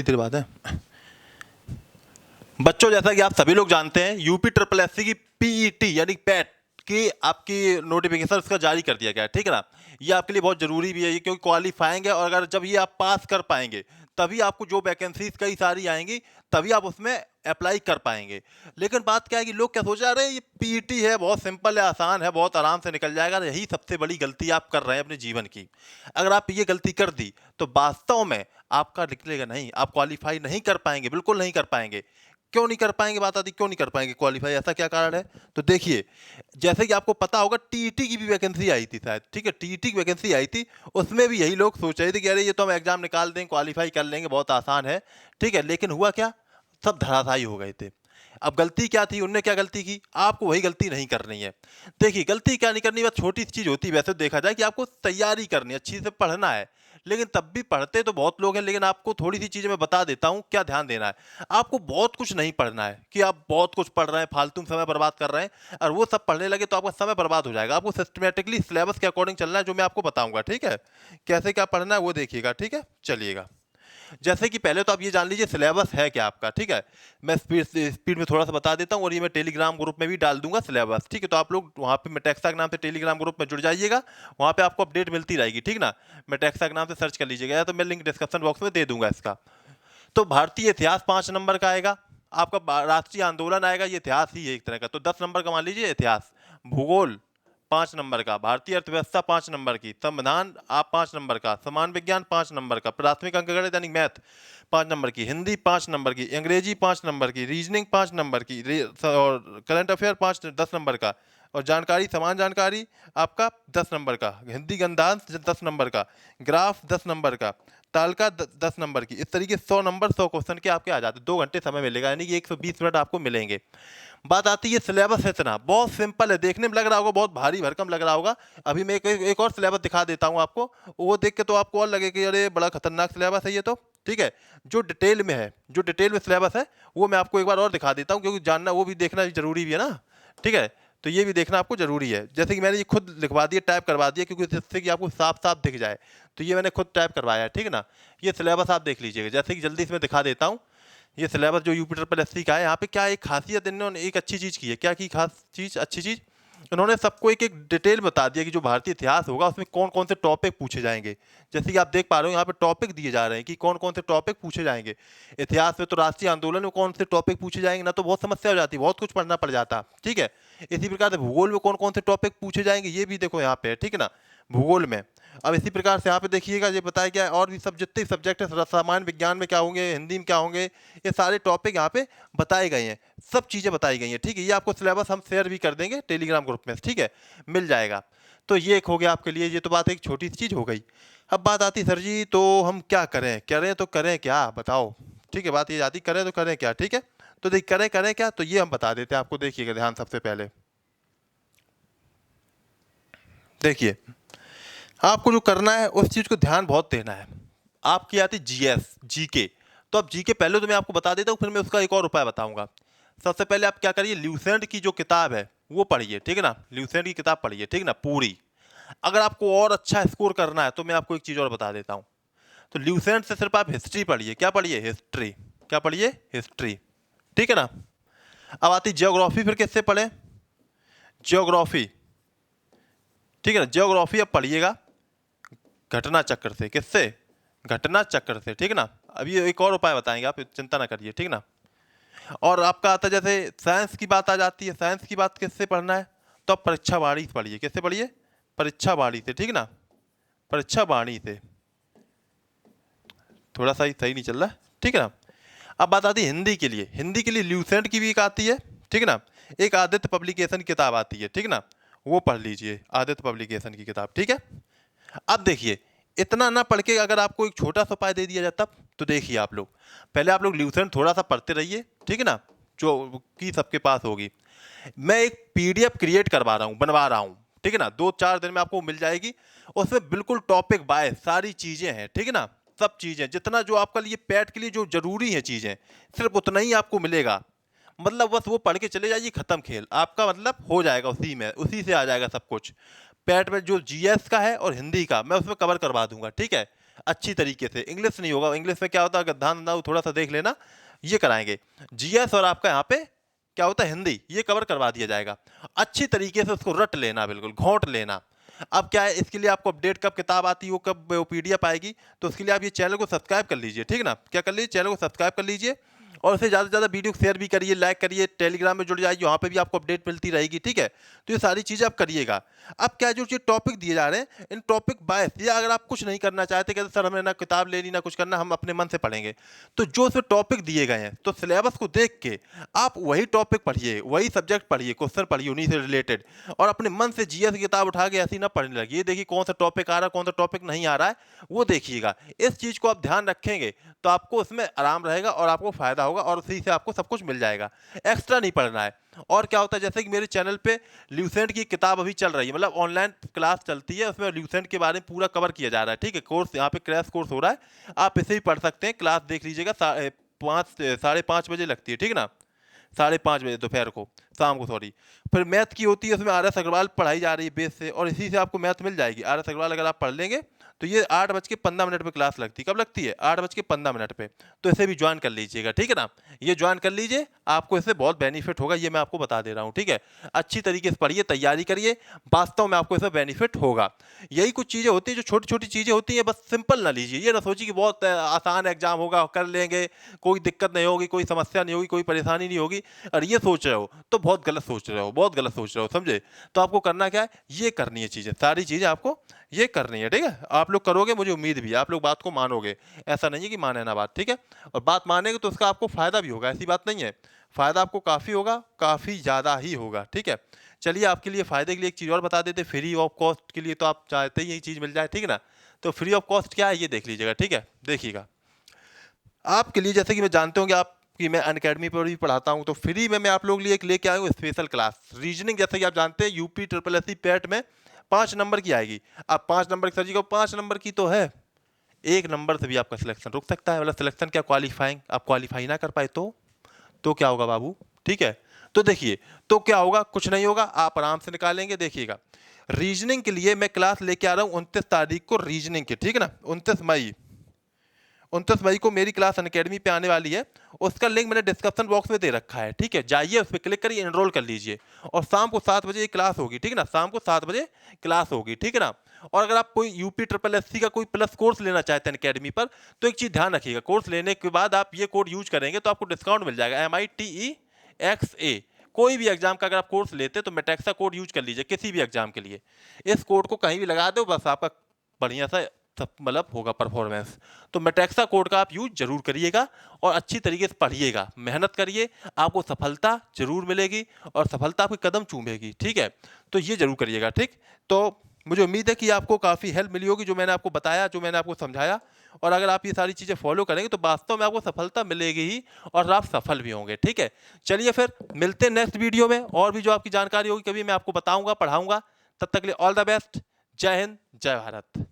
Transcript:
इतनी बात है बच्चों, जैसा कि आप सभी लोग जानते हैं यूपी ट्रिपल एससी की पीईटी यानी पैट की आपकी नोटिफिकेशन उसका जारी कर दिया गया है, ठीक है ना। ये आपके लिए बहुत जरूरी भी है ये, क्योंकि क्वालिफाइंग है, और अगर जब ये आप पास कर पाएंगे तभी आपको जो वैकेंसीज कई सारी आएंगी तभी आप उसमें अप्लाई कर पाएंगे। लेकिन बात क्या है कि लोग क्या सोच रहे हैं, ये पीईटी है, बहुत सिंपल है, आसान है, बहुत आराम से निकल जाएगा। यही सबसे बड़ी गलती आप कर रहे हैं अपने जीवन की। अगर आप ये गलती कर दी तो वास्तव में आपका निकलेगा नहीं, आप क्वालिफाई नहीं कर पाएंगे, बिल्कुल नहीं कर पाएंगे। क्यों नहीं कर पाएंगे, बात आती क्यों नहीं कर पाएंगे क्वालिफाई, ऐसा क्या कारण है? तो देखिए, जैसे कि आपको पता होगा टीईटी की भी वैकेंसी आई थी शायद, ठीक है, टीईटी की वैकेंसी आई थी, उसमें भी यही लोग सोच रहे थे कि अरे ये तो हम एग्जाम निकाल दें, क्वालिफाई कर लेंगे, बहुत आसान है, ठीक है। लेकिन हुआ क्या, सब धराशायी हो गए थे। अब गलती क्या थी, उनने क्या गलती की, आपको वही गलती नहीं करनी है। देखिए, गलती क्या नहीं करनी, बस छोटी सी चीज होती है। वैसे तो देखा जाए कि आपको तैयारी करनी है, अच्छी से पढ़ना है, लेकिन तब भी पढ़ते तो बहुत लोग हैं। लेकिन आपको थोड़ी सी चीजें मैं बता देता हूं क्या ध्यान देना है। आपको बहुत कुछ नहीं पढ़ना है कि आप बहुत कुछ पढ़ रहे हैं, फालतू में समय बर्बाद कर रहे हैं, और वो सब पढ़ने लगे तो आपका समय बर्बाद हो जाएगा। आपको सिस्टमेटिकली सिलेबस के अकॉर्डिंग चलना है, जो मैं आपको बताऊंगा, ठीक है। कैसे क्या पढ़ना है वो देखिएगा, ठीक है, चलिएगा। जैसे कि पहले तो आप ये जान लीजिए सिलेबस है क्या आपका, ठीक है। मैं स्पीड में थोड़ा सा बता देता हूँ, और ये मैं टेलीग्राम ग्रुप में भी डाल दूंगा सिलेबस, ठीक है। तो आप लोग वहाँ पे मेटेक्सा के नाम से टेलीग्राम ग्रुप में जुड़ जाइएगा, वहाँ पे आपको अपडेट मिलती रहेगी, ठीक ना। मेटेक्सा के नाम से सर्च कर लीजिएगा, या तो मैं लिंक डिस्क्रिप्शन बॉक्स में दे दूंगा इसका। तो भारतीय इतिहास 5 नंबर का आएगा आपका, राष्ट्रीय आंदोलन आएगा, ये इतिहास ही है एक तरह का, तो 10 नंबर का मान लीजिए इतिहास। भूगोल 5 नंबर का, भारतीय अर्थव्यवस्था 5 नंबर की, संविधान आप 5 नंबर का, समान विज्ञान 5 नंबर का, प्राथमिक अंकगणित यानी मैथ 5 नंबर की, हिंदी 5 नंबर की, अंग्रेजी 5 नंबर की, रीजनिंग 5 नंबर की, और करंट अफेयर 10 नंबर का, और जानकारी समान जानकारी आपका 10 नंबर का, हिंदी गंधांश 10 नंबर का, ग्राफ 10 नंबर का, तालिका 10 नंबर की। इस तरीके 100 नंबर 100 क्वेश्चन के आपके आ जाते हैं। 2 घंटे समय मिलेगा, यानी कि 120 मिनट आपको मिलेंगे। बात आती है सिलेबस है, इतना बहुत सिंपल है, देखने में लग रहा होगा बहुत भारी भरकम लग रहा होगा। अभी मैं एक और सिलेबस दिखा देता हूँ आपको, वो देख के तो आपको और लगे कि अरे बड़ा खतरनाक सिलेबस है ये तो, ठीक है। जो डिटेल में है, जो डिटेल में सिलेबस है, वो मैं आपको एक बार और दिखा देता हूँ, क्योंकि जानना वो भी देखना जरूरी भी है ना, ठीक है। तो ये भी देखना आपको जरूरी है। जैसे कि मैंने ये खुद लिखवा दिया, टाइप करवा दिया, क्योंकि जिससे कि आपको साफ साफ दिख जाए, तो ये मैंने खुद टाइप करवाया है, ठीक है ना। ये सिलेबस आप देख लीजिएगा, जैसे कि जल्दी से मैं दिखा देता हूँ। ये सिलेबस जो यूपी ट्रिपल एससी का है, यहाँ पे क्या एक खासियत इन्होंने एक अच्छी चीज़ की है। क्या की खास चीज़, अच्छी चीज़, इन्होंने सबको एक एक डिटेल बता दिया कि जो भारतीय इतिहास होगा उसमें कौन कौन से टॉपिक पूछे जाएंगे। जैसे कि आप देख पा रहे हो यहाँ पे टॉपिक दिए जा रहे हैं कि कौन कौन से टॉपिक पूछे जाएंगे। इतिहास में तो राष्ट्रीय आंदोलन में कौन से टॉपिक पूछे जाएंगे ना, तो बहुत समस्या हो जाती, बहुत कुछ पढ़ना पड़ जाता, ठीक है। इसी प्रकार से भूगोल में कौन कौन से टॉपिक पूछे जाएंगे, ये भी देखो यहाँ पे है, ठीक है ना, भूगोल में। अब इसी प्रकार से यहाँ पे देखिएगा, ये बताया गया है, और भी सब जितने सब्जेक्ट है, सामान्य विज्ञान में क्या होंगे, हिंदी में क्या होंगे, ये सारे टॉपिक यहाँ पे बताए गए हैं, सब चीज़ें बताई गई हैं, ठीक है। ये आपको सिलेबस हम शेयर भी कर देंगे टेलीग्राम ग्रुप में, ठीक है, मिल जाएगा। तो ये एक हो गया आपके लिए, ये तो बात एक छोटी सी चीज़ हो गई। अब बात आती सर जी, तो हम क्या करें, करें तो करें क्या, बताओ, ठीक है। बात ये आती करें तो करें क्या, ठीक है। तो देख करें करें क्या, तो ये हम बता देते हैं आपको, देखिएगा ध्यान। सबसे पहले देखिए, आपको जो करना है उस चीज़ को ध्यान बहुत देना है। आपकी आती जीएस, जीके। तो अब जीके पहले तो मैं आपको बता देता हूँ, फिर मैं उसका एक और उपाय बताऊंगा। सबसे पहले आप क्या करिए, ल्यूसेंट की जो किताब है वो पढ़िए, ठीक है ना, ल्यूसेंट की किताब पढ़िए, ठीक है ना, पूरी। अगर आपको और अच्छा स्कोर करना है तो मैं आपको एक चीज़ और बता देता हूँ। तो ल्यूसेंट से सिर्फ आप हिस्ट्री पढ़िए, क्या पढ़िए, हिस्ट्री, क्या पढ़िए, हिस्ट्री, ठीक है ना। अब आती ज्योग्राफी, फिर किससे पढ़े, ज्योग्राफी, ठीक है ना। ज्योग्राफी अब पढ़िएगा घटना चक्र से, किससे, घटना चक्र से, ठीक है ना। अभी एक और उपाय बताएंगे, आप चिंता ना करिए, ठीक है ना। और आपका आता जैसे साइंस की बात आ जाती है, साइंस की बात किससे पढ़ना है, तो आप परीक्षा वाणी से पढ़िए, किससे पढ़िए, परीक्षा वाणी से, ठीक है ना, परीक्षा वाणी से। थोड़ा सा ही सही नहीं चल रहा, ठीक है ना। अब बात आती है हिंदी के लिए, हिंदी के लिए ल्यूसेंट की भी एक आती है, ठीक है ना। एक आदित्य पब्लिकेशन की किताब आती है, ठीक है ना, वो पढ़ लीजिए, आदित्य पब्लिकेशन की किताब, ठीक है। अब देखिए, इतना ना पढ़ के अगर आपको एक छोटा सा उपाय दे दिया जाए तब, तो देखिए आप लोग पहले आप लोग ल्यूसेंट थोड़ा सा पढ़ते रहिए, ठीक है ना, जो कि सबके पास होगी। मैं एक पीडीएफ क्रिएट करवा रहा हूँ, बनवा रहा हूँ, ठीक है ना, 2-4 दिन में आपको मिल जाएगी। उसमें बिल्कुल टॉपिक बाय सारी चीजें हैं, ठीक है ना, सब चीजें, जितना जो आपका लिए पैट के लिए जो जरूरी है चीजें, सिर्फ उतना ही आपको मिलेगा। मतलब बस वो पढ़ के चले जाइए, खत्म खेल आपका, मतलब हो जाएगा उसी में, उसी से आ जाएगा सब कुछ। पैट में जो जीएस का है और हिंदी का मैं उसमें कवर करवा दूंगा, ठीक है। अच्छी तरीके से। इंग्लिश नहीं होगा, इंग्लिश में क्या होता है, अगर ध्यान ना हो थोड़ा सा देख लेना, ये कराएंगे। जीएस और आपका यहाँ पे क्या होता है, हिंदी, ये कवर करवा दिया जाएगा। अच्छी तरीके से उसको रट लेना, बिल्कुल घोंट लेना। अब क्या है, इसके लिए आपको अपडेट कब किताब आती है, वो कब वो पीडीएफ आएगी, तो उसके लिए आप ये चैनल को सब्सक्राइब कर लीजिए, ठीक है ना। क्या कर लीजिए, चैनल को सब्सक्राइब कर लीजिए और उसे ज़्यादा से ज़्यादा वीडियो शेयर भी करिए, लाइक करिए, टेलीग्राम में जुड़ जाइए, वहाँ पे भी आपको अपडेट मिलती रहेगी, ठीक है। तो ये सारी चीज़ें आप करिएगा। अब क्या जो टॉपिक दिए जा रहे हैं, इन टॉपिक बायस, या अगर आप कुछ नहीं करना चाहते, कहते सर हमें ना किताब लेनी ना कुछ करना, हम अपने मन से पढ़ेंगे, तो जो उसमें टॉपिक दिए गए हैं, तो सिलेबस को देख के आप वही टॉपिक पढ़िए, वही सब्जेक्ट पढ़िए, क्वेश्चन पढ़िए उन्हीं से रिलेटेड, और अपने मन से जीएस की किताब उठा के ऐसी ना पढ़ने लगी। ये देखिए कौन सा टॉपिक आ रहा है, कौन सा टॉपिक नहीं आ रहा है, वो देखिएगा। इस चीज़ को आप ध्यान रखेंगे तो आपको उसमें आराम रहेगा और आपको फायदा होगा, और उसी से आपको सब कुछ मिल जाएगा। एक्स्ट्रा नहीं पढ़ना है। और क्या होता है, जैसे कि मेरे चैनल पे ल्यूसेंट की किताब अभी चल रही है, मतलब ऑनलाइन क्लास चलती है, उसमें ल्यूसेंट के बारे में पूरा कवर किया जा रहा है, ठीक है। कोर्स यहाँ पे क्रैश कोर्स हो रहा है, आप इसे ही पढ़ सकते हैं। क्लास देख लीजिएगा, 5:30 लगती है, ठीक है ना, 5:30 दोपहर को, शाम को सॉरी। फिर मैथ की होती है, उसमें आर एस अग्रवाल पढ़ाई जा रही है बेस से, और इसी से आपको मैथ मिल जाएगी। आर एस अग्रवाल अगर आप पढ़ लेंगे तो ये 8:15 पे क्लास लगती है। कब लगती है, 8:15 पे। तो इसे भी ज्वाइन कर लीजिएगा, ठीक है ना। ये ज्वाइन कर लीजिए, आपको इससे बहुत बेनिफिट होगा, ये मैं आपको बता दे रहा हूँ, ठीक है। अच्छी तरीके से पढ़िए, तैयारी करिए, वास्तव में आपको इससे बेनिफिट होगा। यही कुछ चीज़ें होती हैं जो छोटी छोटी चीज़ें होती हैं, बस सिंपल ना लीजिए। ये ना सोचिए कि बहुत आसान एग्जाम होगा, कर लेंगे, कोई दिक्कत नहीं होगी, कोई समस्या नहीं होगी, कोई परेशानी नहीं होगी, और ये सोच रहे हो तो बहुत गलत सोच रहे हो, बहुत गलत सोच रहे हो, समझे। तो आपको करना क्या है, ये करनी है चीज़ें, सारी चीज़ें आपको ये करनी है, ठीक है। आप लोग करोगे, मुझे उम्मीद भी है आप लोग बात को मानोगे। ऐसा नहीं है कि माने ना बात, ठीक है। और बात मानेंगे तो उसका आपको फायदा भी होगा, ऐसी बात नहीं है। फायदा आपको काफ़ी होगा, काफ़ी ज़्यादा ही होगा, ठीक है। चलिए, आपके लिए फायदे के लिए एक चीज़ और बता देते, फ्री ऑफ कॉस्ट के लिए तो आप चाहते ही यही चीज़ मिल जाए, ठीक है ना। तो फ्री ऑफ कॉस्ट क्या है, ये देख लीजिएगा, ठीक है। देखिएगा, आपके लिए, जैसे कि मैं जानते होंगे आप कि मैं अनअकैडमी पर भी पढ़ाता हूं, तो फ्री में मैं आप लोगों के लिए एक लेके आया हूँ स्पेशल क्लास रीजनिंग। जैसे कि आप जानते हैं, UP triple S C PET में 5 नंबर की आएगी। अब 5 नंबर की सर जी को 5 नंबर की तो है, 1 नंबर से भी आपका सिलेक्शन रुक सकता है। मतलब सिलेक्शन क्या, क्वालिफाइंग, आप क्वालिफाई ना कर पाए तो क्या होगा बाबू, ठीक है। तो देखिए, तो क्या होगा, कुछ नहीं होगा, आप आराम से निकालेंगे। देखिएगा, रीजनिंग के लिए मैं क्लास लेके आ रहा हूँ 29 तारीख को रीजनिंग की, ठीक है ना। 29 मई को मेरी क्लास अनअकैडमी पे आने वाली है। उसका लिंक मैंने डिस्क्रिप्शन बॉक्स में दे रखा है, ठीक है। जाइए, उस पर क्लिक करिए, एनरोल कर लीजिए, और शाम को 7 बजे ये क्लास होगी, ठीक है ना। शाम को 7 बजे क्लास होगी, ठीक है ना। और अगर आप कोई यूपी ट्रिपल एस सी का कोई प्लस कोर्स लेना चाहते हैं अनअकैडमी पर, तो एक चीज़ ध्यान रखिएगा, कोर्स लेने के बाद आप ये कोड यूज करेंगे तो आपको डिस्काउंट मिल जाएगा, MITEXA। कोई भी एग्जाम का अगर आप कोर्स लेते हैं तो मेटेक्सा कोड यूज कर लीजिए किसी भी एग्जाम के लिए। इस कोड को कहीं भी लगा दो, बस आपका बढ़िया सा मतलब होगा परफॉर्मेंस। तो मेटेक्सा कोड का आप यूज जरूर करिएगा, और अच्छी तरीके से पढ़िएगा, मेहनत करिए, आपको सफलता जरूर मिलेगी, और सफलता आपके कदम चूमेगी, ठीक है। तो ये जरूर करिएगा, ठीक। तो मुझे उम्मीद है कि आपको काफ़ी हेल्प मिली होगी, जो मैंने आपको बताया, जो मैंने आपको समझाया। और अगर आप ये सारी चीज़ें फॉलो करेंगे तो वास्तव में आपको सफलता मिलेगी ही, और आप सफल भी होंगे, ठीक है। चलिए फिर मिलते हैं नेक्स्ट वीडियो में, और भी जो आपकी जानकारी होगी कभी मैं आपको बताऊंगा, पढ़ाऊंगा। तब तक के लिए ऑल द बेस्ट। जय हिंद, जय भारत।